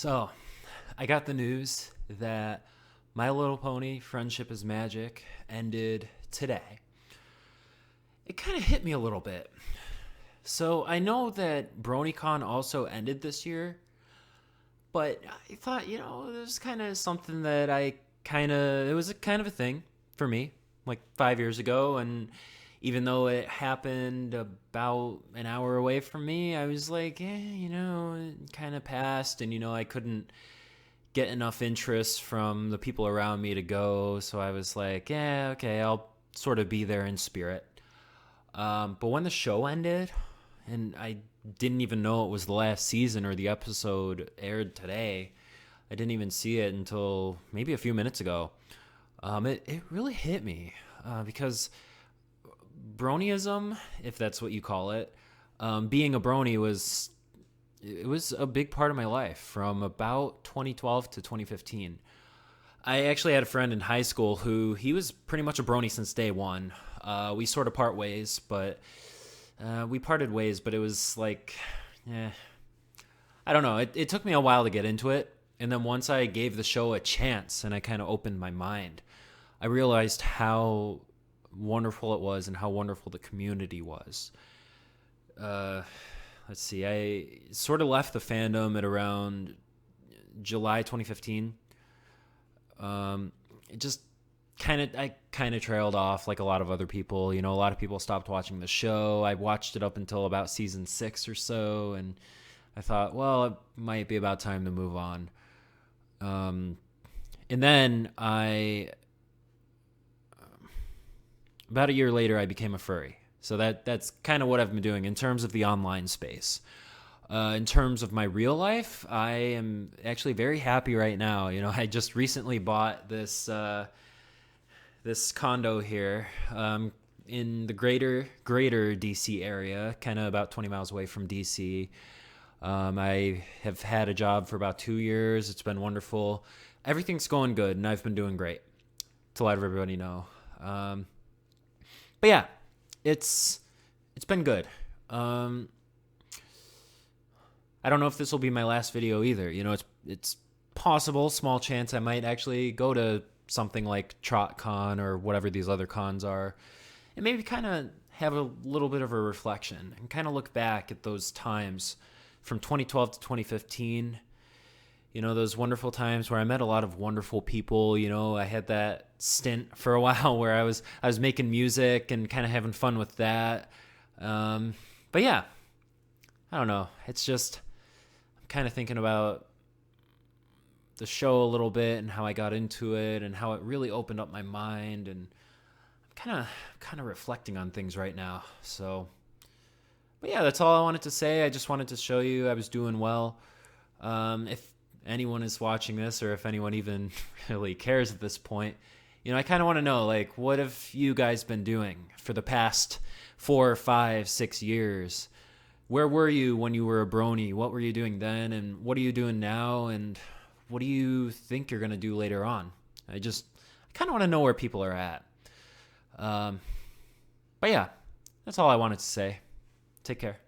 So, I got the news that My Little Pony Friendship is Magic ended today. It kind of hit me a little bit. So, I know that BroNYCon also ended this year, but I thought, it was kind of something that it was a kind of a thing for me, like 5 years ago, and even though it happened about an hour away from me, I was like, it kind of passed, and, I couldn't get enough interest from the people around me to go, so I was like, yeah, okay, I'll sort of be there in spirit. But when the show ended, and I didn't even know it was the last season or the episode aired today, I didn't even see it until maybe a few minutes ago. It really hit me because bronyism, if that's what you call it, being a brony was a big part of my life from about 2012 to 2015. I actually had a friend in high school who he was pretty much a brony since day one. We sort of part ways, but we parted ways, but it was like, I don't know. It took me a while to get into it. And then once I gave the show a chance and I kind of opened my mind, I realized how wonderful it was and how wonderful the community was. Let's see, I sort of left the fandom at around July 2015. I kind of trailed off like a lot of other people. A lot of people stopped watching the show. I watched it up until about season 6 or so, and I thought, well, it might be about time to move on. And then about a year later, I became a furry. So that's kind of what I've been doing in terms of the online space. In terms of my real life, I am actually very happy right now. I just recently bought this condo here in the greater DC area, kind of about 20 miles away from DC. I have had a job for about 2 years. It's been wonderful. Everything's going good, and I've been doing great, to let everybody know. But yeah, it's been good. I don't know if this will be my last video either. It's possible, small chance I might actually go to something like TrotCon or whatever these other cons are, and maybe kind of have a little bit of a reflection and kind of look back at those times from 2012 to 2015. Those wonderful times where I met a lot of wonderful people. I had that stint for a while where I was making music and kind of having fun with that. But yeah, I don't know. It's just, I'm kind of thinking about the show a little bit and how I got into it and how it really opened up my mind, and I'm kind of reflecting on things right now. So, but yeah, that's all I wanted to say. I just wanted to show you I was doing well. If anyone is watching this, or if anyone even really cares at this point, I kind of want to know, like, what have you guys been doing for the past 4, 5, 6 years? Where were you when you were a brony? What were you doing then? And what are you doing now? And what do you think you're going to do later on? I kind of want to know where people are at. But yeah, that's all I wanted to say. Take care.